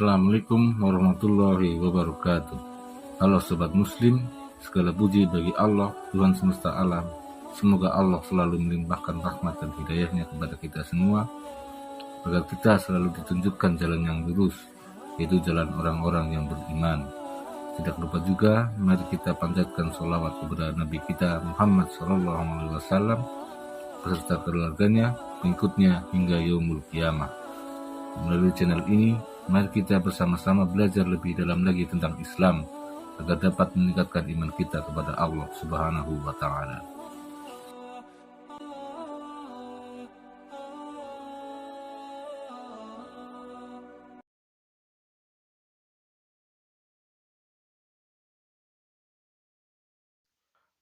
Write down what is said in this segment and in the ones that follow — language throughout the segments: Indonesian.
Assalamualaikum warahmatullahi wabarakatuh. Halo Sobat Muslim, segala puji bagi Allah, Tuhan semesta alam. Semoga Allah selalu melimpahkan rahmat dan hidayahnya kepada kita semua, agar kita selalu ditunjukkan jalan yang lurus, yaitu jalan orang-orang yang beriman. Tidak lupa juga, mari kita panjatkan sholawat kepada Nabi kita Muhammad SAW beserta keluarganya, pengikutnya hingga yaumul qiyamah. Melalui channel ini, mari kita bersama-sama belajar lebih dalam lagi tentang Islam, agar dapat meningkatkan iman kita kepada Allah Subhanahu wa Ta'ala.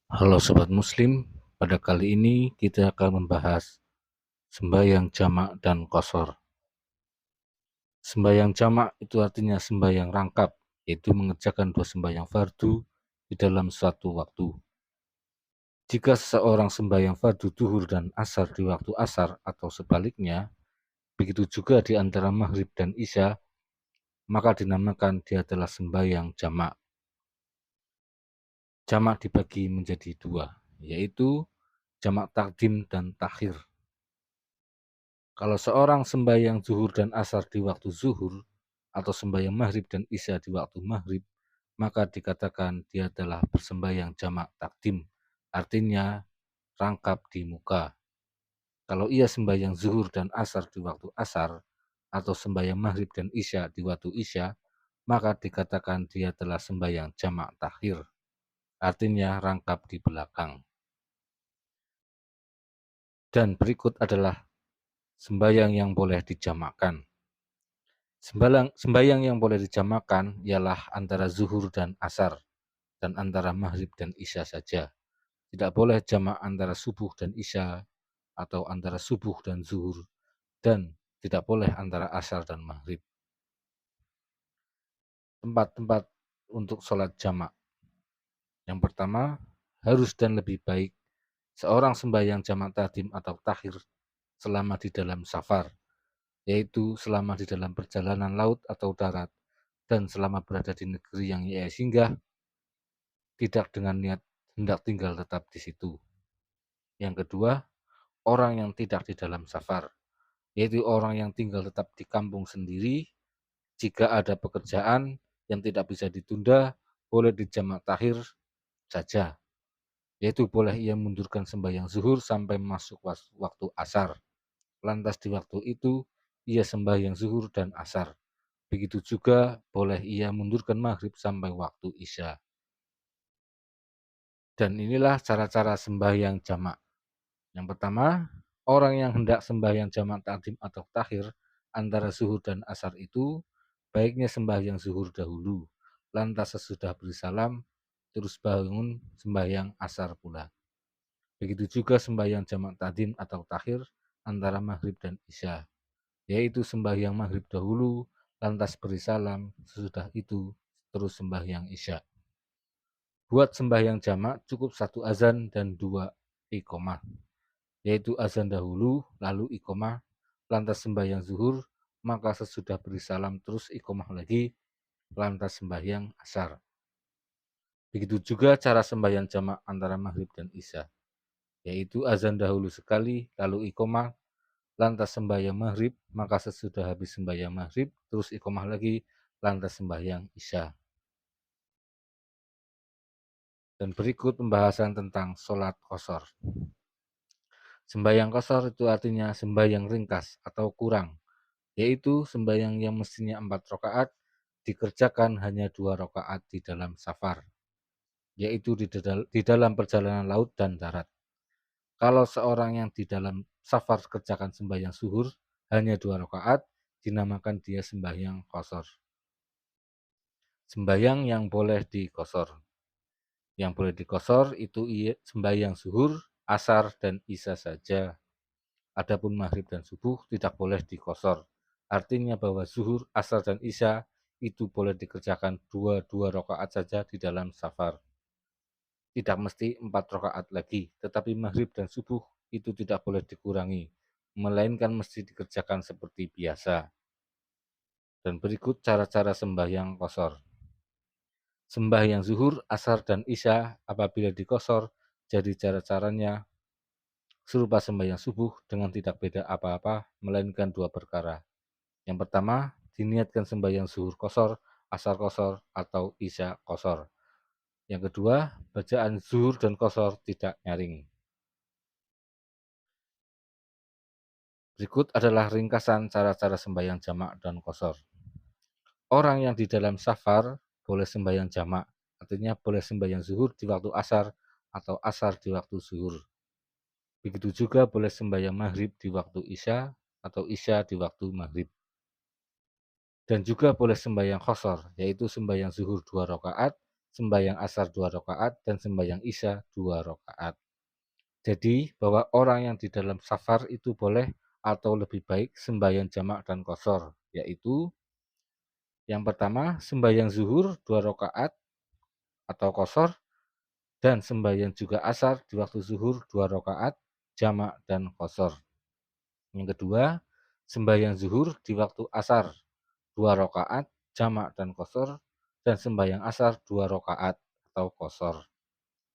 Halo Sobat Muslim, pada kali ini kita akan membahas sembahyang jamak dan qashar. Sembahyang jamak itu artinya sembahyang rangkap, yaitu mengerjakan dua sembahyang fardu di dalam suatu waktu. Jika seseorang sembahyang fardu zuhur dan asar di waktu asar atau sebaliknya, begitu juga di antara maghrib dan isya, maka dinamakan dia adalah sembahyang jamak. Jamak dibagi menjadi dua, yaitu jamak takdim dan takhir. Kalau seorang sembahyang zuhur dan asar di waktu zuhur, atau sembahyang maghrib dan isya di waktu maghrib, maka dikatakan dia adalah bersembahyang jamak takdim, artinya rangkap di muka. Kalau ia sembahyang zuhur dan asar di waktu asar, atau sembahyang maghrib dan isya di waktu isya, maka dikatakan dia telah sembahyang jamak takhir, artinya rangkap di belakang. Dan berikut adalah sembahyang yang boleh dijamakkan. Sembahyang yang boleh dijamakkan ialah antara zuhur dan asar, dan antara maghrib dan isya saja. Tidak boleh jamak antara subuh dan isya, atau antara subuh dan zuhur, dan tidak boleh antara asar dan maghrib. Tempat-tempat untuk sholat jamak. Yang pertama, harus dan lebih baik seorang sembahyang jamak takdim atau takhir selama di dalam safar, yaitu selama di dalam perjalanan laut atau darat, dan selama berada di negeri yang ia singgah, tidak dengan niat hendak tinggal tetap di situ. Yang kedua, orang yang tidak di dalam safar, yaitu orang yang tinggal tetap di kampung sendiri. Jika ada pekerjaan yang tidak bisa ditunda, boleh dijamak takhir saja, yaitu boleh ia mundurkan sembahyang zuhur sampai masuk waktu asar. Lantas di waktu itu, ia sembahyang zuhur dan asar. Begitu juga boleh ia mundurkan maghrib sampai waktu isya. Dan inilah cara-cara sembahyang jamak. Yang pertama, orang yang hendak sembahyang jamak takdim atau takhir antara zuhur dan asar itu, baiknya sembahyang zuhur dahulu, lantas sesudah beri salam, terus bangun sembahyang asar pula. Begitu juga sembahyang jamak takdim atau takhir antara maghrib dan isya, yaitu sembahyang maghrib dahulu, lantas beri salam, sesudah itu terus sembahyang isya. Buat sembahyang jamak cukup satu azan dan dua iqomah, yaitu azan dahulu, lalu iqomah, lantas sembahyang zuhur, maka sesudah beri salam terus iqomah lagi, lantas sembahyang asar. Begitu juga cara sembahyang jamak antara maghrib dan isya, yaitu azan dahulu sekali, lalu iqomah, lantas sembahyang maghrib, maka sesudah habis sembahyang maghrib, terus iqomah lagi, lantas sembahyang isya. Dan berikut pembahasan tentang sholat qashar. Sembahyang qashar itu artinya sembahyang ringkas atau kurang, yaitu sembahyang yang mestinya 4 rakaat dikerjakan hanya 2 rakaat di dalam safar, yaitu di dalam perjalanan laut dan darat. Kalau seorang yang di dalam safar kerjakan sembahyang zuhur hanya 2 rakaat, dinamakan dia sembahyang qashar. Sembahyang yang boleh diqashar. Yang boleh diqashar itu sembahyang zuhur, asar, dan isya saja. Adapun maghrib dan subuh tidak boleh diqashar. Artinya bahwa zuhur, asar, dan isya itu boleh dikerjakan 2 rakaat saja di dalam safar. Tidak mesti 4 rakaat lagi, tetapi maghrib dan subuh itu tidak boleh dikurangi, melainkan mesti dikerjakan seperti biasa. Dan berikut cara-cara sembahyang qashar. Sembahyang zuhur, asar, dan isya apabila dikosor, jadi cara-caranya serupa sembahyang subuh dengan tidak beda apa-apa, melainkan dua perkara. Yang pertama, diniatkan sembahyang zuhur qashar, asar qashar, atau isya qashar. Yang kedua, bacaan zuhur dan qashar tidak nyaring. Berikut adalah ringkasan cara-cara sembahyang jamak dan qashar. Orang yang di dalam safar boleh sembahyang jamak, artinya boleh sembahyang zuhur di waktu asar atau asar di waktu zuhur. Begitu juga boleh sembahyang maghrib di waktu isya atau isya di waktu maghrib. Dan juga boleh sembahyang qashar, yaitu sembahyang zuhur 2 rakaat, sembahyang asar 2 rakaat, dan sembahyang isya 2 rakaat. Jadi, bahwa orang yang di dalam safar itu boleh atau lebih baik sembahyang jamak dan qashar, yaitu yang pertama sembahyang zuhur 2 rakaat atau qashar, dan sembahyang juga asar di waktu zuhur 2 rakaat, jamak dan qashar. Yang kedua, sembahyang zuhur di waktu asar 2 rakaat, jamak dan qashar, dan sembahyang asar 2 rakaat atau qashar.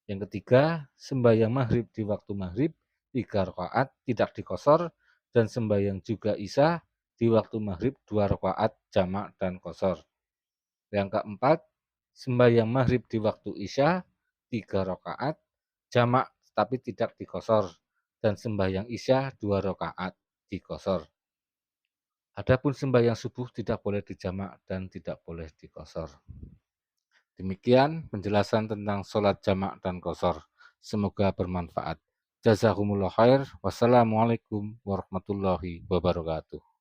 Yang ketiga, sembahyang maghrib di waktu maghrib 3 rakaat tidak diqashar, dan sembahyang juga isya di waktu maghrib 2 rakaat jamak dan qashar. Yang keempat, sembahyang maghrib di waktu isya 3 rakaat jamak tapi tidak diqashar, dan sembahyang isya 2 rakaat diqashar. Adapun sembahyang subuh tidak boleh dijamak dan tidak boleh diqashar. Demikian penjelasan tentang sholat jamak dan qashar. Semoga bermanfaat. Jazakumullah khair. Wassalamualaikum warahmatullahi wabarakatuh.